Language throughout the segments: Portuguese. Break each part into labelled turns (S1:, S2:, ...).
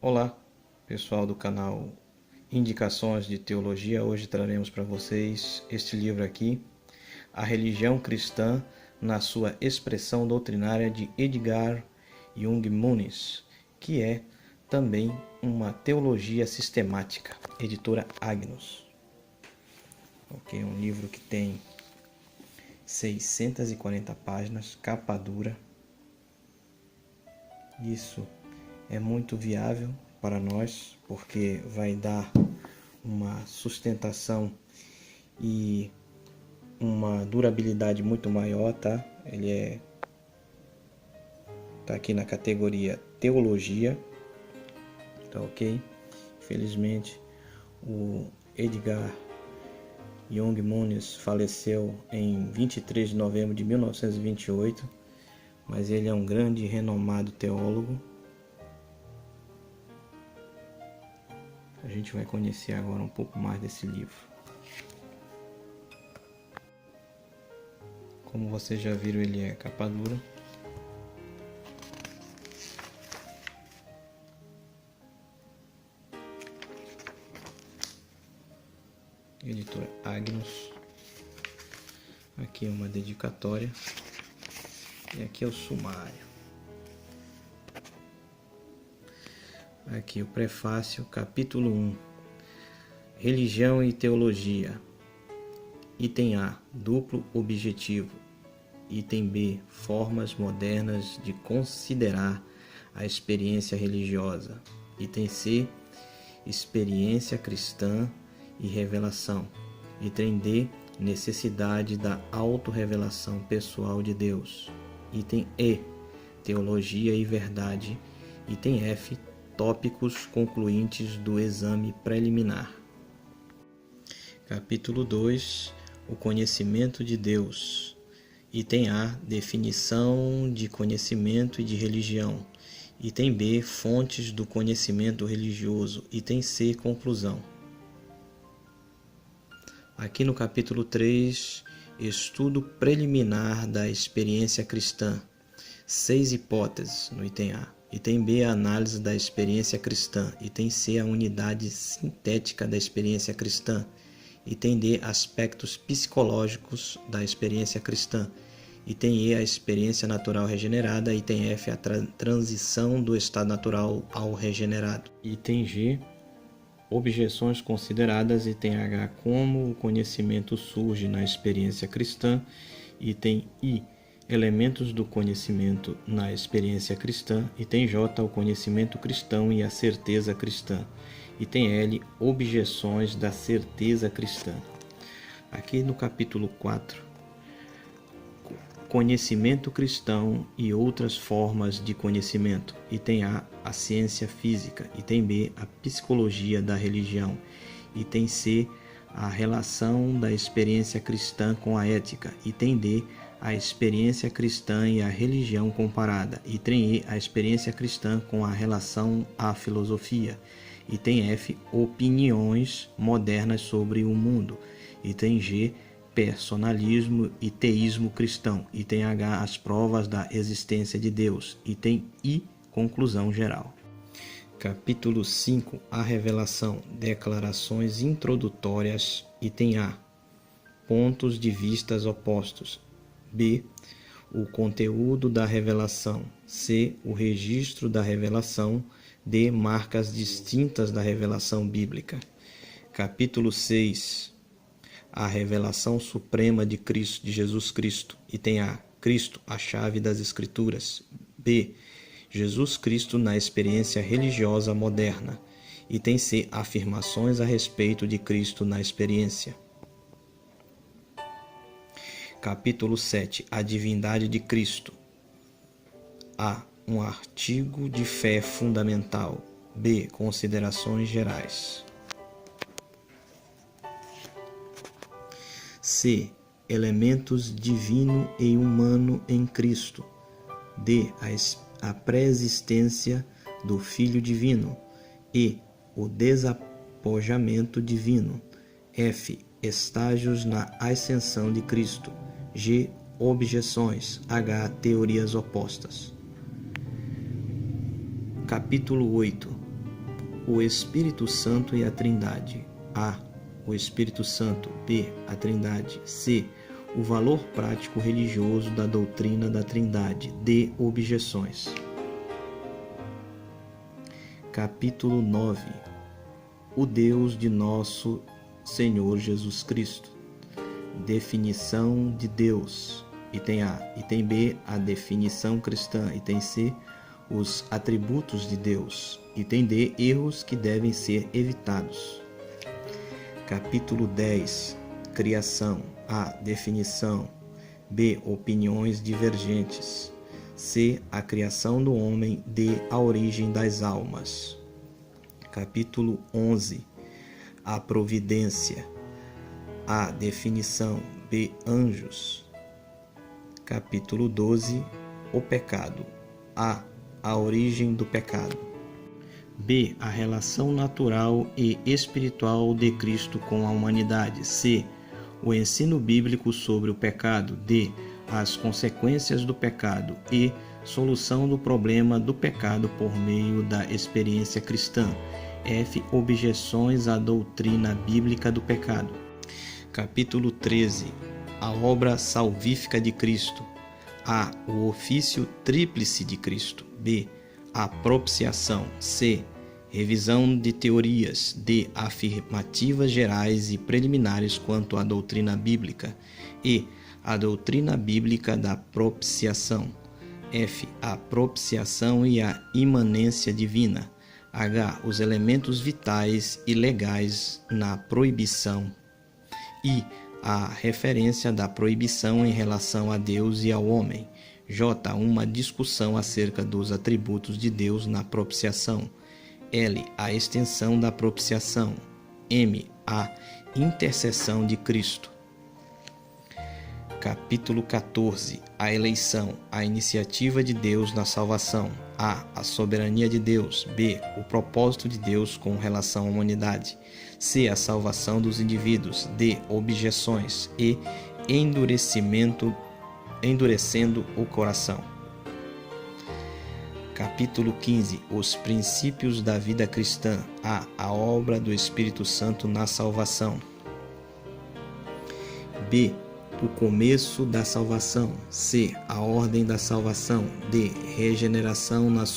S1: Olá, pessoal do canal Indicações de Teologia. Hoje traremos para vocês este livro aqui, A Religião Cristã na sua expressão doutrinária, de Edgar Young Muniz, que é também uma teologia sistemática, editora Agnus. Ok, um livro que tem 640 páginas, capa dura. Isso é muito viável para nós, porque vai dar uma sustentação e uma durabilidade muito maior, tá? Ele tá aqui na categoria teologia, tá ok? Infelizmente, o Edgar Young Muniz faleceu em 23 de novembro de 1928, mas ele é um grande e renomado teólogo. A gente vai conhecer agora um pouco mais desse livro. Como vocês já viram, ele é capa dura. Editora Agnus. Aqui é uma dedicatória. E aqui é o sumário. Aqui o prefácio, capítulo 1. Religião e Teologia. Item A, duplo objetivo. Item B, formas modernas de considerar a experiência religiosa. Item C, experiência cristã e revelação. Item D, necessidade da autorrevelação pessoal de Deus. Item E, teologia e verdade. Item F, tópicos concluintes do exame preliminar. Capítulo 2, o conhecimento de Deus. Item A, definição de conhecimento e de religião. Item B, fontes do conhecimento religioso. Item C, conclusão. Aqui no capítulo 3, estudo preliminar da experiência cristã. 6 hipóteses no item A. Item B, a análise da experiência cristã. Item C, a unidade sintética da experiência cristã. Item D, aspectos psicológicos da experiência cristã. Item E, a experiência natural regenerada. Item F, a transição do estado natural ao regenerado. Item G, objeções consideradas. Item H, como o conhecimento surge na experiência cristã. Item I, elementos do conhecimento na experiência cristã. Item J, o conhecimento cristão e a certeza cristã. Item L, objeções da certeza cristã. Aqui no capítulo 4, conhecimento cristão e outras formas de conhecimento. Item A, a ciência física. Item B, a psicologia da religião. Item C, a relação da experiência cristã com a ética. Item D, a experiência cristã e a religião comparada. Item E, a experiência cristã com a relação à filosofia. Item F, opiniões modernas sobre o mundo. Item G, personalismo e teísmo cristão. Item H, as provas da existência de Deus. Item I, conclusão geral. Capítulo 5, a revelação, declarações introdutórias. Item A, pontos de vistas opostos. B, o conteúdo da revelação. C, o registro da revelação. D, marcas distintas da revelação bíblica. Capítulo 6, a revelação suprema de Cristo, de Jesus Cristo. Item A, Cristo, a chave das Escrituras. B, Jesus Cristo na experiência religiosa moderna. Item C, afirmações a respeito de Cristo na experiência. Capítulo 7, a divindade de Cristo. A, um artigo de fé fundamental. B, considerações gerais. C, elementos divino e humano em Cristo. D, a pré-existência do Filho Divino. E, o desapojamento divino. F, estágios na ascensão de Cristo. G, objeções. H, teorias opostas. Capítulo 8, o Espírito Santo e a Trindade. A. O Espírito Santo. B. A Trindade. C. O valor prático religioso da doutrina da Trindade. D. Objeções. Capítulo 9. O Deus de nosso Senhor Jesus Cristo. Definição de Deus. Item A. Item B. A definição cristã. Item C. Os atributos de Deus. Item D. Erros que devem ser evitados. Capítulo 10. Criação. A. Definição. B. Opiniões divergentes. C. A criação do homem. D. A origem das almas. Capítulo 11. A providência. A. Definição. B. Anjos. Capítulo 12. O pecado. A. A origem do pecado. B. A relação natural e espiritual de Cristo com a humanidade. C. O ensino bíblico sobre o pecado. D. As consequências do pecado. E. Solução do problema do pecado por meio da experiência cristã. F. Objeções à doutrina bíblica do pecado. Capítulo 13. A obra salvífica de Cristo. A. O ofício tríplice de Cristo. B. A propiciação. C. Revisão de teorias. D. Afirmativas gerais e preliminares quanto à doutrina bíblica. E. A doutrina bíblica da propiciação. F. A propiciação e a imanência divina. H. Os elementos vitais e legais na proibição. I. A referência da proibição em relação a Deus e ao homem. J. Uma discussão acerca dos atributos de Deus na propiciação. L. A extensão da propiciação. M. A intercessão de Cristo. Capítulo 14. A eleição. A iniciativa de Deus na salvação. A. A soberania de Deus. B. O propósito de Deus com relação à humanidade. C. A salvação dos indivíduos. D. Objeções. E. Endurecendo o coração. Capítulo 15. Os princípios da vida cristã. A. A obra do Espírito Santo na salvação. B. O começo da salvação. C. A ordem da salvação. D. Regeneração nas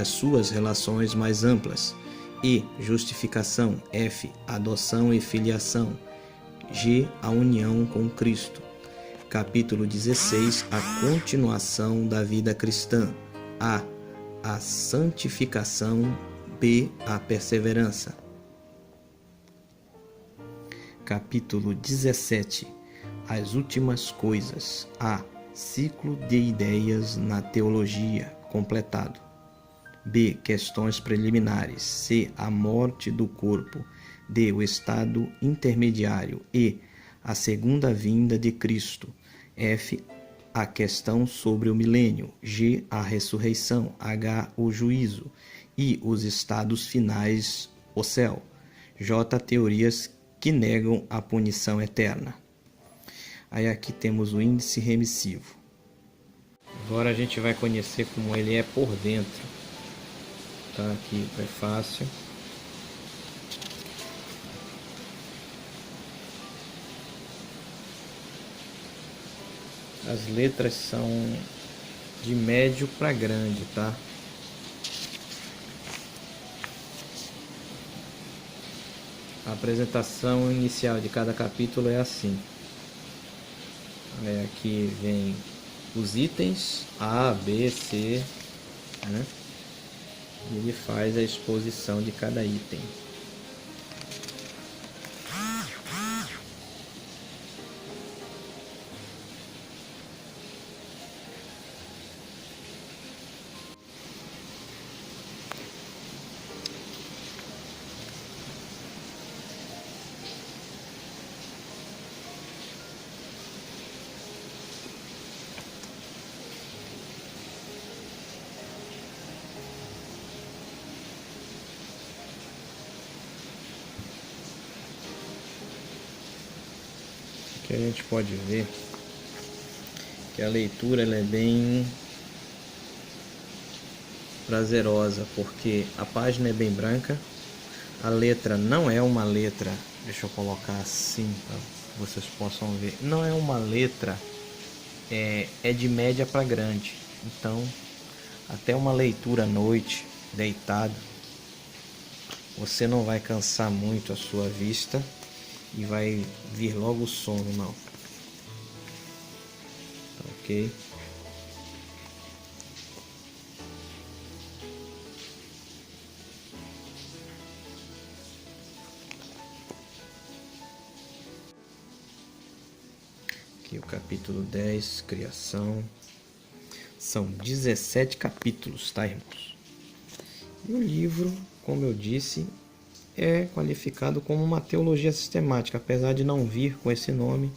S1: suas relações mais amplas. E. Justificação. F. Adoção e filiação. G. A união com Cristo. Capítulo 16. A continuação da vida cristã. A. A santificação. B. A perseverança. Capítulo 17. As últimas coisas. A. Ciclo de ideias na teologia, completado. B. Questões preliminares. C. A morte do corpo. D. O estado intermediário. E. A segunda vinda de Cristo. F. A questão sobre o milênio. G. A ressurreição. H. O juízo. I. Os estados finais, o céu. J. Teorias que negam a punição eterna. Aí aqui temos o índice remissivo. Agora a gente vai conhecer como ele é por dentro. Tá aqui o prefácio. As letras são de médio para grande, tá? A apresentação inicial de cada capítulo é assim. Aqui vem os itens A, B, C, né? E ele faz a exposição de cada item. Aqui a gente pode ver que a leitura ela é bem prazerosa, porque a página é bem branca, a letra não é uma letra, deixa eu colocar assim para vocês possam ver, não é uma letra, é de média para grande, então até uma leitura à noite, deitado, você não vai cansar muito a sua vista e vai vir logo o sono, não. Tá, ok? Aqui o capítulo 10, criação. São 17 capítulos, tá, irmãos? E o livro, como eu disse, é qualificado como uma teologia sistemática, apesar de não vir com esse nome,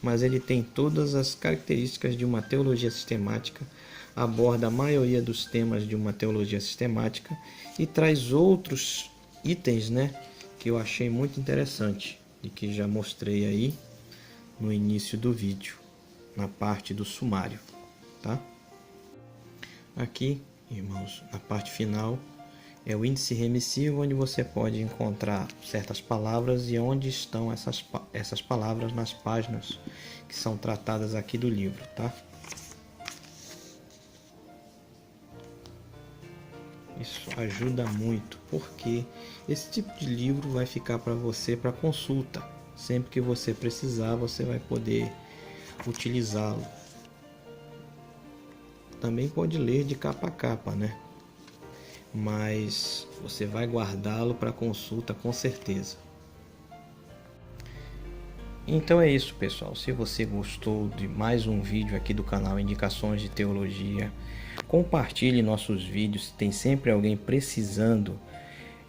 S1: mas ele tem todas as características de uma teologia sistemática, aborda a maioria dos temas de uma teologia sistemática e traz outros itens, né, que eu achei muito interessante e que já mostrei aí no início do vídeo, na parte do sumário, tá? Aqui, irmãos, na parte final é o índice remissivo, onde você pode encontrar certas palavras e onde estão essas palavras nas páginas que são tratadas aqui do livro, tá? Isso ajuda muito, porque esse tipo de livro vai ficar para você para consulta. Sempre que você precisar, você vai poder utilizá-lo. Também pode ler de capa a capa, né? Mas você vai guardá-lo para consulta com certeza. Então é isso, pessoal. Se você gostou de mais um vídeo aqui do canal Indicações de Teologia, compartilhe nossos vídeos. Tem sempre alguém precisando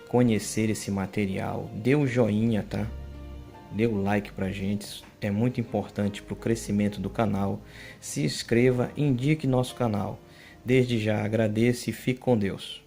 S1: conhecer esse material. Dê o joinha, tá? Dê o like pra gente. É muito importante para o crescimento do canal. Se inscreva, indique nosso canal. Desde já agradeço e fique com Deus.